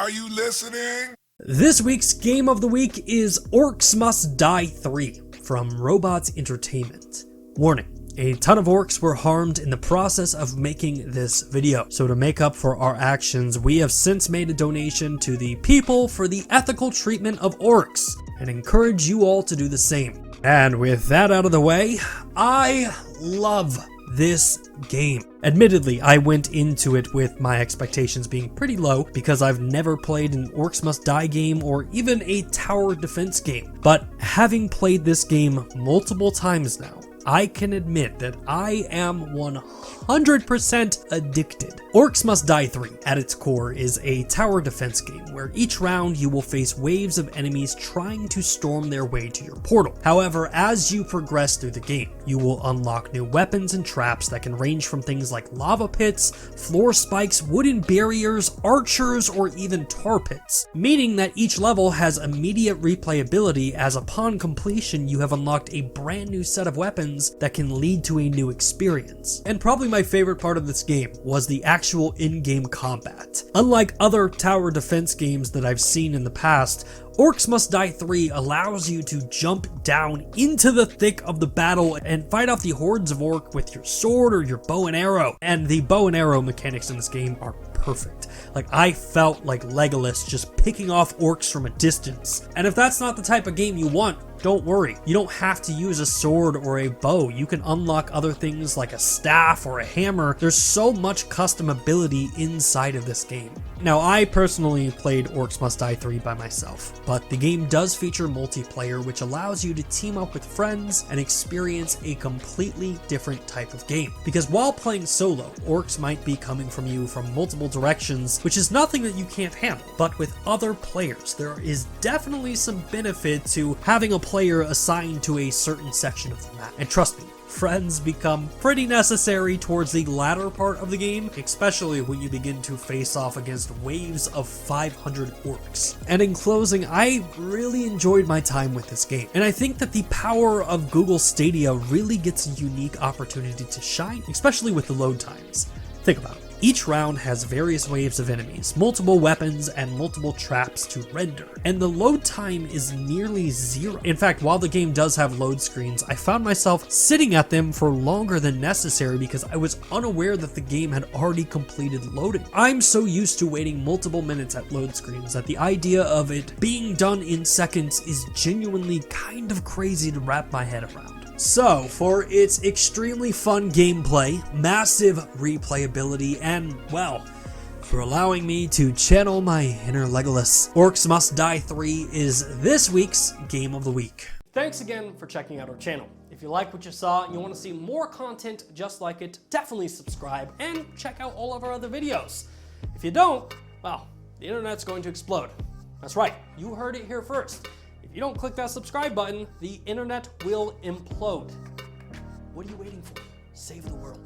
Are you listening? This week's game of the week is Orcs Must Die 3 from Robots Entertainment. Warning, a ton of orcs were harmed in the process of making this video. So to make up for our actions, we have since made a donation to the People for the Ethical Treatment of Orcs and encourage you all to do the same. And with that out of the way, I love this game. Admittedly, I went into it with my expectations being pretty low because I've never played an Orcs Must Die game or even a tower defense game. But having played this game multiple times now, I can admit that I am 100% addicted. Orcs Must Die 3, at its core, is a tower defense game where each round you will face waves of enemies trying to storm their way to your portal. However, as you progress through the game, you will unlock new weapons and traps that can range from things like lava pits, floor spikes, wooden barriers, archers, or even tar pits, meaning that each level has immediate replayability as upon completion you have unlocked a brand new set of weapons that can lead to a new experience. And probably my favorite part of this game was the actual in-game combat. Unlike other tower defense games that I've seen in the past, Orcs Must Die 3 allows you to jump down into the thick of the battle and fight off the hordes of orc with your sword or your bow and arrow. And the bow and arrow mechanics in this game are perfect. Like, I felt like Legolas just picking off orcs from a distance. And if that's not the type of game you want, don't worry. You don't have to use a sword or a bow. You can unlock other things like a staff or a hammer. There's so much customability inside of this game. Now, I personally played Orcs Must Die 3 by myself, but the game does feature multiplayer, which allows you to team up with friends and experience a completely different type of game. Because while playing solo, orcs might be coming from you from multiple directions, which is nothing that you can't handle. But with other players, there is definitely some benefit to having a player assigned to a certain section of the map. And trust me, friends become pretty necessary towards the latter part of the game, especially when you begin to face off against waves of 500 orcs. And in closing, I really enjoyed my time with this game, and I think that the power of Google Stadia really gets a unique opportunity to shine, especially with the load times. Think about it. Each round has various waves of enemies, multiple weapons, and multiple traps to render, and the load time is nearly zero. In fact, while the game does have load screens, I found myself sitting at them for longer than necessary because I was unaware that the game had already completed loading. I'm so used to waiting multiple minutes at load screens that the idea of it being done in seconds is genuinely kind of crazy to wrap my head around. So, for its extremely fun gameplay, massive replayability, and, well, for allowing me to channel my inner Legolas, Orcs Must Die 3 is this week's Game of the Week. Thanks again for checking out our channel. If you like what you saw and you want to see more content just like it, definitely subscribe and check out all of our other videos. If you don't, well, the internet's going to explode. That's right, you heard it here first. If you don't click that subscribe button, the internet will implode. What are you waiting for? Save the world.